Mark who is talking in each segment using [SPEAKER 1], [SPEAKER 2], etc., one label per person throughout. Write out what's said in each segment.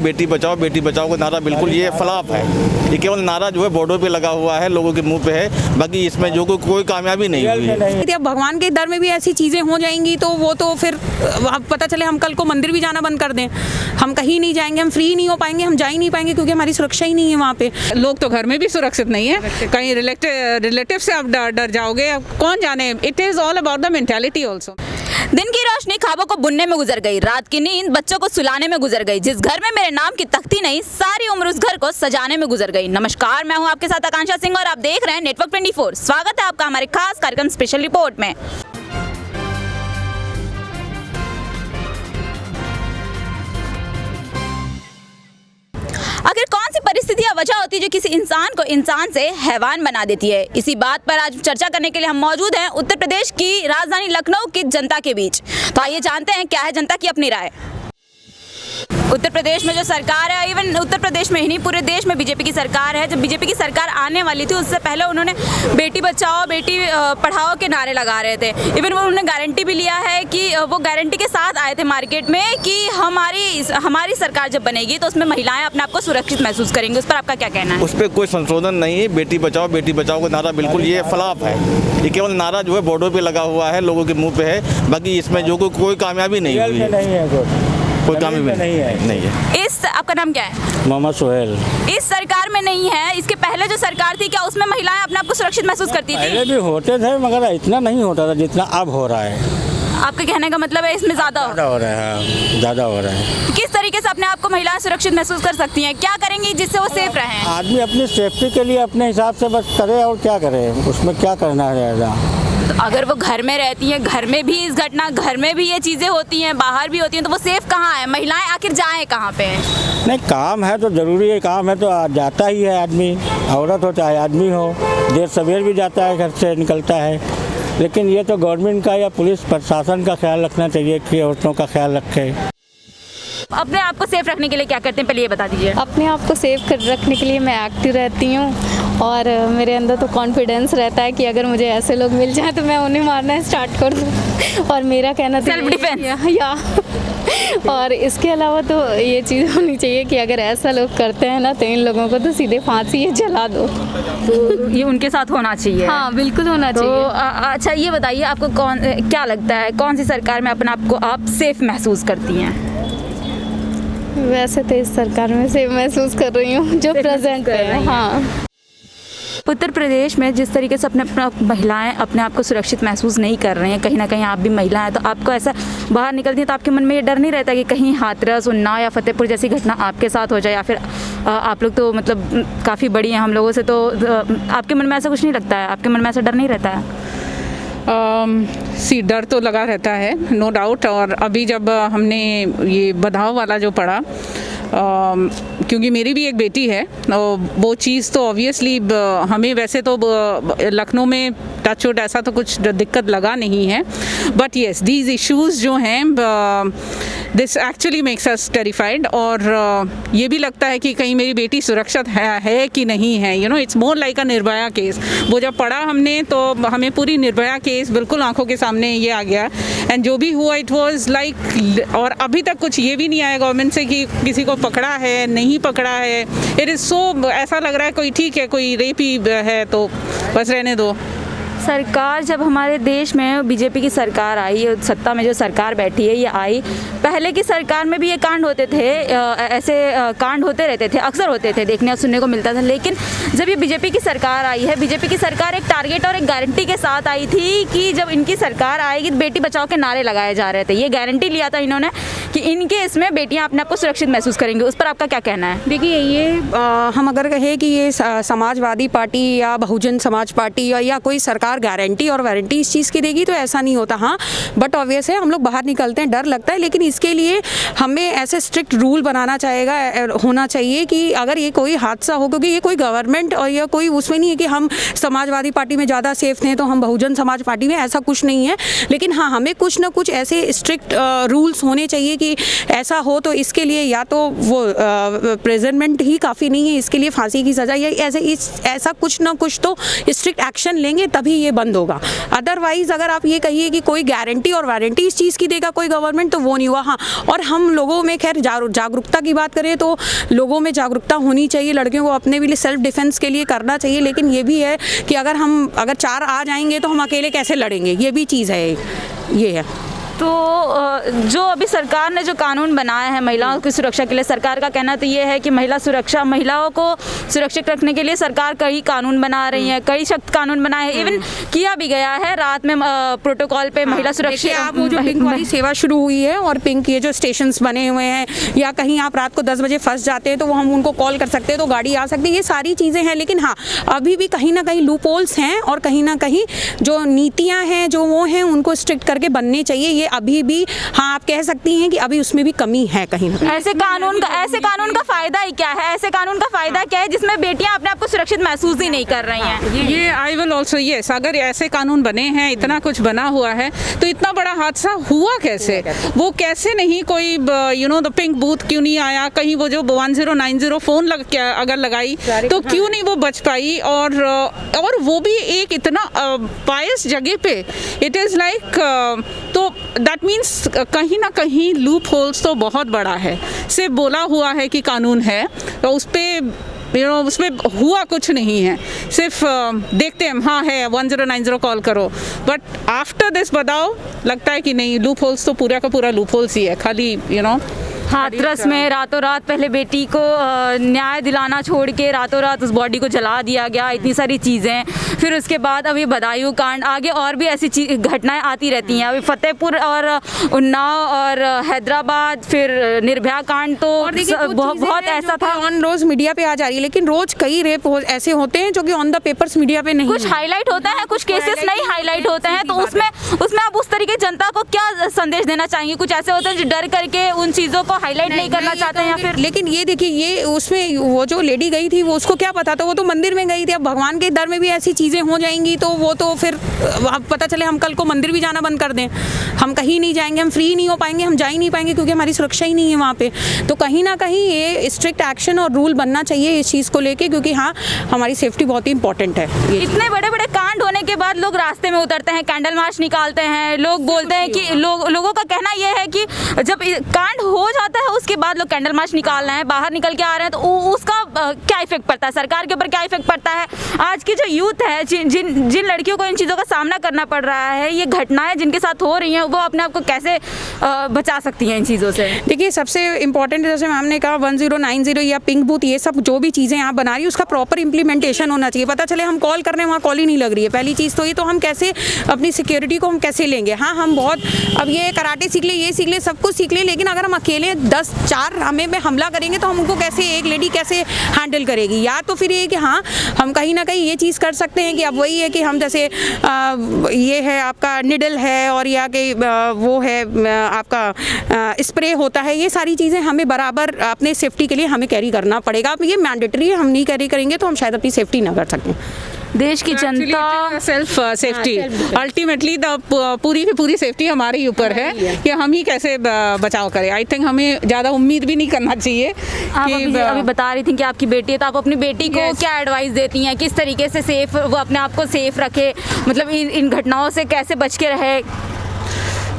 [SPEAKER 1] बेटी बचाओ का नारा बिल्कुल ये फ्लॉप है। ये केवल नारा जो है बोर्डों पे लगा हुआ है, लोगों के मुंह पे है, बाकी इसमें जो कोई कामयाबी नहीं हुई है।
[SPEAKER 2] अब भगवान के दर में भी ऐसी चीज़ें हो जाएंगी तो वो तो फिर पता चले हम कल को मंदिर भी जाना बंद कर दें, हम कहीं नहीं जाएंगे, हम फ्री नहीं हो पाएंगे, हम जा ही नहीं पाएंगे क्योंकि हमारी सुरक्षा ही नहीं है वहाँ पे।
[SPEAKER 3] लोग तो घर में भी सुरक्षित नहीं है, कहीं रिलेटिव से आप डर जाओगे, अब कौन जाने। It is all about the mentality also.
[SPEAKER 4] दिन की रोशनी ख्वाबों को बुनने में गुजर गई, रात की नींद बच्चों को सुलाने में गुजर गई, जिस घर में मेरे नाम की तख्ती नहीं, सारी उम्र उस घर को सजाने में गुजर गई। नमस्कार, मैं हूं आपके साथ आकांक्षा सिंह और आप देख रहे हैं नेटवर्क 24। स्वागत है आपका हमारे खास कार्यक्रम स्पेशल रिपोर्ट में। आखिर कौन सी परिस्थिति या वजह होती है जो किसी इंसान को इंसान से हैवान बना देती है? इसी बात पर आज चर्चा करने के लिए हम मौजूद हैं उत्तर प्रदेश की राजधानी लखनऊ की जनता के बीच। तो आइए जानते हैं क्या है जनता की अपनी राय। उत्तर प्रदेश में जो सरकार है, इवन उत्तर प्रदेश में ही नहीं पूरे देश में बीजेपी की सरकार है। जब बीजेपी की सरकार आने वाली थी उससे पहले उन्होंने बेटी बचाओ बेटी पढ़ाओ के नारे लगा रहे थे। इवन वो उन्होंने गारंटी भी लिया है कि वो गारंटी के साथ आए थे मार्केट में कि हमारी सरकार जब बनेगी तो उसमें महिलाएं अपने आप को सुरक्षित महसूस करेंगी। उस पर आपका क्या कहना है?
[SPEAKER 1] उस पर कोई संशोधन नहीं है। बेटी बचाओ का नारा बिल्कुल ये फ्लॉप है। ये केवल नारा जो है बोर्डों पे लगा हुआ है, लोगों के मुंह पे है, बाकी इसमें जो कोई कामयाबी नहीं हुई है। कोई काम भी नहीं है।
[SPEAKER 4] आपका नाम क्या है?
[SPEAKER 5] मोहम्मद सोहेल।
[SPEAKER 4] इस सरकार में नहीं है, इसके पहले जो सरकार थी क्या उसमें महिलाएं अपने आप को सुरक्षित महसूस करती थी?
[SPEAKER 5] पहले भी होते थे मगर इतना नहीं होता था जितना अब हो रहा है।
[SPEAKER 4] आपके कहने का मतलब है इसमें ज्यादा हो
[SPEAKER 5] रहा है? हाँ, ज्यादा हो रहा है।
[SPEAKER 4] किस तरीके से अपने आप को महिलाएं सुरक्षित महसूस कर सकती हैं? क्या करेंगी जिससे वो सेफ रहें?
[SPEAKER 5] आदमी अपनी सेफ्टी के लिए अपने हिसाब से बस करे और क्या करे, उसमें क्या करना है।
[SPEAKER 4] तो अगर वो घर में रहती हैं, घर में भी इस घटना, घर में भी ये चीज़ें होती हैं, बाहर भी होती हैं, तो वो सेफ कहाँ है? महिलाएं आखिर जाएं कहाँ पे?
[SPEAKER 5] नहीं, काम है तो ज़रूरी है, काम है तो जाता ही है आदमी, औरत हो चाहे आदमी हो, देर सवेर भी जाता है, घर से निकलता है। लेकिन ये तो गवर्नमेंट का या पुलिस प्रशासन का ख्याल रखना चाहिए कि औरतों का ख्याल रखे।
[SPEAKER 4] अपने आप को सेफ रखने के लिए क्या करते हैं, पहले ये बता दीजिए।
[SPEAKER 6] अपने आप को सेफ रखने के लिए मैं एक्टिव रहती हूँ और मेरे अंदर तो कॉन्फिडेंस रहता है कि अगर मुझे ऐसे लोग मिल जाएं तो मैं उन्हें मारना स्टार्ट कर दूँ। और मेरा कहना तो
[SPEAKER 4] सेल्फ डिफेंस
[SPEAKER 6] या और इसके अलावा तो ये चीज़ होनी चाहिए कि अगर ऐसा लोग करते हैं ना तो इन लोगों को तो सीधे फांसी या जला दो।
[SPEAKER 4] तो ये उनके साथ होना चाहिए।
[SPEAKER 6] हाँ, बिल्कुल होना चाहिए।
[SPEAKER 4] अच्छा ये बताइए, आपको क्या लगता है कौन सी सरकार में अपने आप को आप सेफ महसूस करती हैं?
[SPEAKER 6] वैसे तो इस सरकार में सेफ महसूस कर रही हूँ जो प्रेजेंट है। हाँ,
[SPEAKER 4] उत्तर प्रदेश में जिस तरीके से महिलाएं अपने आप को सुरक्षित महसूस नहीं कर रही हैं, कहीं ना कहीं आप भी महिला हैं, तो आपको ऐसा बाहर निकलती हैं तो आपके मन में ये डर नहीं रहता कि कहीं हाथरस, उन्नाव या फतेहपुर जैसी घटना आपके साथ हो जाए? या फिर आप लोग तो मतलब काफ़ी बड़ी हैं हम लोगों से, तो आपके मन में ऐसा कुछ नहीं लगता है? आपके मन में ऐसा डर नहीं रहता है?
[SPEAKER 3] डर तो लगा रहता है, नो डाउट। और अभी जब हमने ये बधाव वाला जो पढ़ा, क्योंकि मेरी भी एक बेटी है, वो चीज़ तो ऑब्वियसली हमें वैसे तो लखनऊ में टच वुड ऐसा तो कुछ दिक्कत लगा नहीं है, बट येस दीज इश्यूज़ जो हैं this actually makes us terrified. और ये भी लगता है कि कहीं मेरी बेटी सुरक्षित है कि नहीं है। You know, it's more like a Nirbhaya case. वो जब पढ़ा हमने तो हमें पूरी निर्भया केस बिल्कुल आंखों के सामने ये आ गया, एंड जो भी हुआ इट वाज लाइक, और अभी तक कुछ ये भी नहीं आया गवर्नमेंट से कि किसी को पकड़ा है नहीं पकड़ा है। इट इज़ सो, ऐसा लग रहा है कोई ठीक है, कोई रेप ही है तो बस रहने दो।
[SPEAKER 4] सरकार जब हमारे देश में बीजेपी की सरकार आई, सत्ता में जो सरकार बैठी है ये आई, पहले की सरकार में भी ये कांड होते थे, ऐसे कांड होते रहते थे, अक्सर होते थे, देखने और सुनने को मिलता था। लेकिन जब ये बीजेपी की सरकार आई है, बीजेपी की सरकार एक टारगेट और एक गारंटी के साथ आई थी कि जब इनकी सरकार आएगी तो बेटी बचाओ के नारे लगाए जा रहे थे। ये गारंटी लिया था इन्होंने कि इनके इसमें बेटियाँ अपने आप को सुरक्षित महसूस करेंगी। उस पर आपका क्या कहना है?
[SPEAKER 2] देखिए, ये हम अगर कहें कि ये समाजवादी पार्टी या बहुजन समाज पार्टी या कोई सरकार गारंटी और वारंटी इस चीज़ की देगी तो ऐसा नहीं होता। हाँ, बट ऑब्वियस है हम लोग बाहर निकलते हैं, डर लगता है, लेकिन इसके लिए हमें ऐसे स्ट्रिक्ट रूल बनाना होना चाहिए कि अगर ये कोई हादसा हो, क्योंकि ये कोई गवर्नमेंट और या कोई उसमें नहीं है कि हम समाजवादी पार्टी में ज़्यादा सेफ थे तो हम बहुजन समाज पार्टी में, ऐसा कुछ नहीं है। लेकिन हाँ, हमें कुछ ना कुछ ऐसे स्ट्रिक्ट रूल्स होने चाहिए कि ऐसा हो तो इसके लिए या तो वो प्रेजनमेंट ही काफ़ी नहीं है, इसके लिए फांसी की सज़ा या ऐसा कुछ ना कुछ तो स्ट्रिक्ट एक्शन लेंगे तभी ये बंद होगा। अदरवाइज अगर आप ये कहिए कि कोई गारंटी और वारंटी इस चीज़ की देगा कोई गवर्नमेंट, तो वो नहीं हुआ। हाँ, और हम लोगों में खैर जागरूकता की बात करें तो लोगों में जागरूकता होनी चाहिए, लड़कियों को अपने भी लिए सेल्फ डिफेंस के लिए करना चाहिए, लेकिन ये भी है कि अगर 4 आ जाएंगे तो हम अकेले कैसे लड़ेंगे, ये भी चीज़ है, ये है।
[SPEAKER 4] तो जो अभी सरकार ने जो कानून बनाया है महिलाओं की सुरक्षा के लिए, सरकार का कहना तो ये है कि महिलाओं को सुरक्षित रखने के लिए सरकार कई कानून बना रही है, कई सख्त कानून बनाए हैं, इवन किया भी गया है रात में प्रोटोकॉल पे महिला सुरक्षा।
[SPEAKER 2] आप वो जो पिंक वाली सेवा शुरू हुई है और पिंक ये जो स्टेशंस बने हुए हैं, या कहीं आप रात को 10 बजे फंस जाते हैं तो वो हम उनको कॉल कर सकते हैं तो गाड़ी आ सकती है, ये सारी चीज़ें हैं। लेकिन हाँ, अभी भी कहीं ना कहीं लूप होल्स हैं और कहीं ना कहीं जो नीतियाँ हैं जो वो हैं उनको स्ट्रिक्ट करके बनने चाहिए। ये अभी भी हाँ आप कह सकती हैं कि अभी उसमें भी कमी है कहीं ना कहीं।
[SPEAKER 4] ऐसे कानून का फायदा ही क्या है? ऐसे कानून का फायदा क्या है जिसमें बेटियां अपने आप को सुरक्षित महसूस ही नहीं कर रही हैं?
[SPEAKER 3] ये आई विल ऑल्सो यस, अगर ऐसे कानून बने हैं, इतना कुछ बना हुआ है, तो इतना बड़ा हादसा हुआ कैसे? वो कैसे नहीं कोई द पिंक बूथ क्यों नहीं आया? कहीं वो जो 1090 फोन अगर लगाई तो क्यों नहीं वो बच पाई? और वो भी एक इतना बायस जगह पे, इट इज़ लाइक, तो दैट मीन्स कहीं ना कहीं लूप होल्स तो बहुत बड़ा है। सिर्फ बोला हुआ है कि कानून है तो उस पर उसमें हुआ कुछ नहीं है, सिर्फ देखते हैं हाँ है 1090 कॉल करो, बट आफ्टर दिस बताओ लगता है कि नहीं, लूप होल्स तो पूरा का पूरा लूप होल्स ही है, खाली
[SPEAKER 4] हाथरस में रातों रात पहले बेटी को न्याय दिलाना छोड़ के रातों रात उस बॉडी को जला दिया गया, इतनी सारी चीज़ें। फिर उसके बाद अभी बदायूं कांड, आगे और भी ऐसी घटनाएं आती रहती हैं। अभी फतेहपुर और उन्नाव और हैदराबाद, फिर निर्भया कांड, तो बहुत ऐसा था।
[SPEAKER 2] ऑन रोज मीडिया पे आ जा रही है, लेकिन रोज कई रेप ऐसे होते हैं जो कि ऑन द पेपर्स मीडिया पे नहीं,
[SPEAKER 4] कुछ हाईलाइट होता है, कुछ केसेस नहीं हाईलाइट होते हैं। तो उसमें आप उस तरीके जनता को क्या संदेश देना चाहेंगे? कुछ ऐसे होते हैं जो डर करके उन चीज़ों को हाईलाइट नहीं करना चाहते हैं या फिर?
[SPEAKER 2] लेकिन ये देखिए, ये उसमें वो जो लेडी गई थी वो उसको क्या पता था, वो तो मंदिर में गई थी। अब भगवान के दर में भी ऐसी चीज़ें हो जाएंगी तो वो तो फिर पता चले हम कल को मंदिर भी जाना बंद कर दें, हम कहीं नहीं जाएंगे, हम फ्री नहीं हो पाएंगे, हम जा ही नहीं पाएंगे क्योंकि हमारी सुरक्षा ही नहीं है वहाँ पे। तो कहीं ना कहीं ये स्ट्रिक्ट एक्शन और रूल बनना चाहिए इस चीज़ को लेके, क्योंकि हाँ हमारी सेफ्टी बहुत ही इंपॉर्टेंट है।
[SPEAKER 4] इतने बड़े बड़े कांड होने के बाद लोग रास्ते में उतरते हैं, कैंडल मार्च निकालते हैं, लोग बोलते हैं कि लोगों का कहना यह है कि जब कांड हो जाता है उसके बाद लोग कैंडल मार्च निकाल रहे हैं, बाहर निकल के आ रहे हैं, तो उसका क्या इफेक्ट पड़ता है, सरकार के ऊपर क्या इफेक्ट पड़ता है? आज की जो यूथ है, जिन लड़कियों को इन चीज़ों का सामना करना पड़ रहा है, ये घटनाएं जिनके साथ हो रही हैं, वो अपने आप को कैसे बचा सकती हैं इन चीज़ों से?
[SPEAKER 2] देखिए, सबसे इंपॉर्टेंट जैसे मैम ने कहा 1090 या पिंक बूथ, ये सब जो भी चीज़ें आप बना रही है उसका प्रॉपर इंप्लीमेंटेशन होना चाहिए। पता चले हम कॉल कर रहे हैं, वहाँ कॉल ही नहीं लग रही है, पहली चीज़ तो ये। तो हम कैसे अपनी सिक्योरिटी को हम कैसे लेंगे? हाँ, हम बहुत अब ये कराटे सीख ले, ये सीख ले, सब कुछ सीख ले, लेकिन अगर हम अकेले 10-4 हमें में हमला करेंगे तो हम उनको कैसे, एक लेडी कैसे हैंडल करेगी? या तो फिर ये कि हाँ हम कहीं ना कहीं ये चीज़ कर सकते हैं कि अब वही है कि हम जैसे ये है आपका निडल है, और या कि वो है आपका स्प्रे होता है, ये सारी चीज़ें हमें बराबर अपने सेफ्टी के लिए हमें कैरी करना पड़ेगा। अब ये मैंडेटरी है, हम नहीं कैरी करेंगे तो हम शायद अपनी सेफ्टी ना कर सकें।
[SPEAKER 4] देश की जनता
[SPEAKER 3] सेल्फ सेफ्टी, अल्टीमेटली पूरी की पूरी सेफ्टी हमारे ही ऊपर है कि हम ही कैसे बचाव करें। आई थिंक हमें ज़्यादा उम्मीद भी नहीं करना चाहिए।
[SPEAKER 4] आप अभी बता रही थी कि आपकी बेटी है, तो आप अपनी बेटी को क्या एडवाइस देती हैं? किस तरीके से वो अपने आप को सेफ रखे, मतलब इन घटनाओं से कैसे बच के रहे?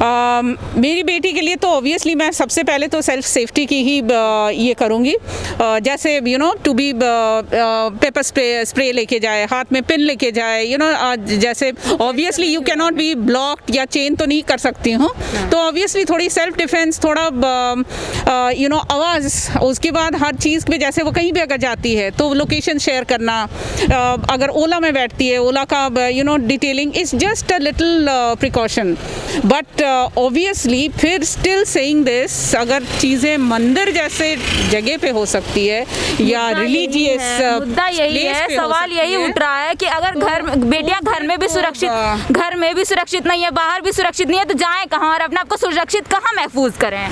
[SPEAKER 3] मेरी बेटी के लिए तो ऑब्वियसली मैं सबसे पहले तो सेल्फ सेफ्टी की ही ये करूँगी। जैसे टू बी पेपर स्प्रे लेके जाए, हाथ में पिन लेके जाए, जैसे obviously you can not be blocked या चेन तो नहीं कर सकती हूँ, तो ऑब्वियसली थोड़ी सेल्फ डिफेंस, थोड़ा आवाज़। उसके बाद हर चीज़ पे, जैसे वो कहीं भी अगर जाती है तो लोकेशन शेयर करना, अगर ओला में बैठती है, ओला का detailing is just a little precaution. But obviously फिर स्टिल सेइंग दिस, अगर चीज़ें मंदिर जैसे जगह पे हो सकती है या रिलीजियस,
[SPEAKER 4] मुद्दा यही है, सवाल यही उठ रहा है कि अगर बेटियां घर में भी सुरक्षित नहीं है, बाहर भी सुरक्षित नहीं है, तो जाएं कहाँ और अपने आप को सुरक्षित कहाँ महफूज करें?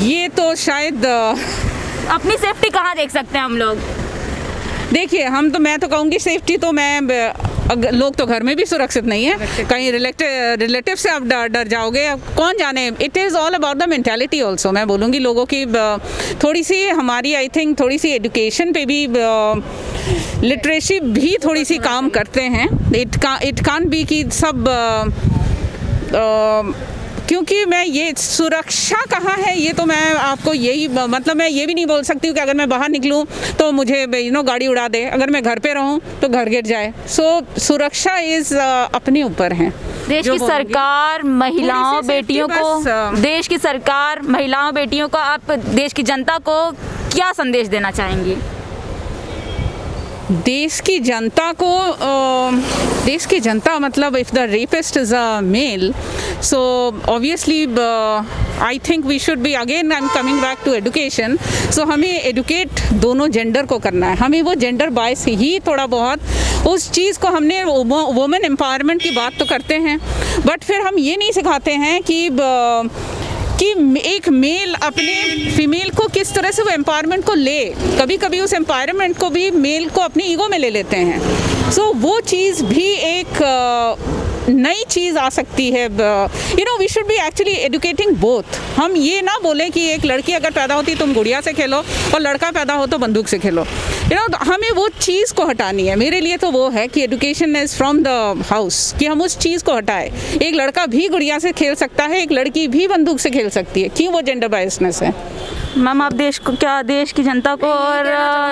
[SPEAKER 3] ये तो शायद
[SPEAKER 4] अपनी सेफ्टी कहाँ देख सकते हैं हम लोग?
[SPEAKER 3] देखिए, मैं तो कहूँगी सेफ्टी तो लोग तो घर में भी सुरक्षित नहीं है, कहीं रिलेटिव से आप डर जाओगे, अब कौन जाने। It is all about the mentality also. मैं बोलूँगी लोगों की थोड़ी सी, हमारी आई थिंक थोड़ी सी एजुकेशन पे भी, लिटरेसी भी थोड़ी सी काम करते हैं। इट कांट बी कि सब क्योंकि मैं ये सुरक्षा कहाँ है ये तो मैं आपको यही मतलब मैं ये भी नहीं बोल सकती हूँ कि अगर मैं बाहर निकलूँ तो मुझे गाड़ी उड़ा दे, अगर मैं घर पे रहूँ तो घर गिर जाए। सो सुरक्षा इज़ अपने ऊपर है।
[SPEAKER 4] देश की सरकार महिलाओं बेटियों को देश की सरकार महिलाओं बेटियों को आप देश की जनता को क्या संदेश देना चाहेंगी?
[SPEAKER 3] देश की जनता को देश की जनता मतलब if the rapist is a male, so obviously I think we should be again I am coming back to education. So हमें एडुकेट दोनों जेंडर को करना है। हमें वो जेंडर बायस ही थोड़ा बहुत उस चीज़ को हमने वुमेन एम्पावरमेंट की बात तो करते हैं, बट फिर हम ये नहीं सिखाते हैं कि एक मेल अपने फीमेल को किस तरह से वो एम्पावरमेंट को ले। कभी कभी उस एम्पावरमेंट को भी मेल को अपनी ईगो में ले लेते हैं। सो वो चीज़ भी एक नई चीज़ आ सकती है। We should be actually educating both. हम ये ना बोले कि एक लड़की अगर पैदा होती तुम गुड़िया से खेलो और लड़का पैदा हो तो बंदूक से खेलो। हमें वो चीज़ को हटानी है। मेरे लिए तो वो है कि education is from the house, कि हम उस चीज़ को हटाएं। एक लड़का भी गुड़िया से खेल सकता है, एक लड़की भी बंदूक से खेल सकती है। क्यों वो जेंडर बायसनेस है?
[SPEAKER 4] मैम आप देश की जनता को और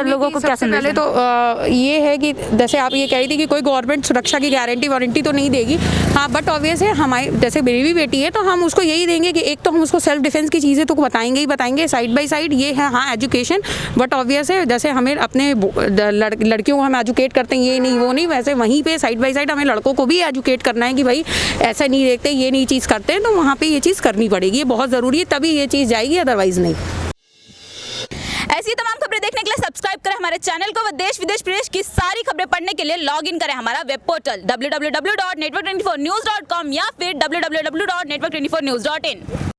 [SPEAKER 4] लोगों को क्या संदेश
[SPEAKER 2] पहले तो ये है कि जैसे आप ये कह रही थी कि कोई गवर्नमेंट सुरक्षा की गारंटी वारंटी तो नहीं देगी। हाँ, बट ऑब्वियस है हमारी जैसे मेरी भी बेटी है तो हम उसको यही देंगे कि एक तो हम उसको सेल्फ डिफेंस की चीज़ें तो बताएंगे ही बताएंगे साइड बाय साइड। ये है हाँ एजुकेशन, बट ऑब्वियस है जैसे हमें अपने लड़कियों को हम एजुकेट करते हैं ये नहीं वो नहीं, वैसे वहीं पे साइड बाय साइड हमें लड़कों को भी एजुकेट करना है कि भाई ऐसा नहीं देखते ये नहीं चीज़ करते हैं तो वहाँ पर ये चीज़ करनी पड़ेगी। ये बहुत ज़रूरी है, तभी ये चीज़ जाएगी, अदरवाइज़ नहीं।
[SPEAKER 4] ऐसी तमाम खबरें देखने के लिए सब्सक्राइब करें हमारे चैनल को व देश विदेश प्रदेश की सारी खबरें पढ़ने के लिए लॉग इन करें हमारा वेब पोर्टल www.network24news.com या फिर www.network24news.in।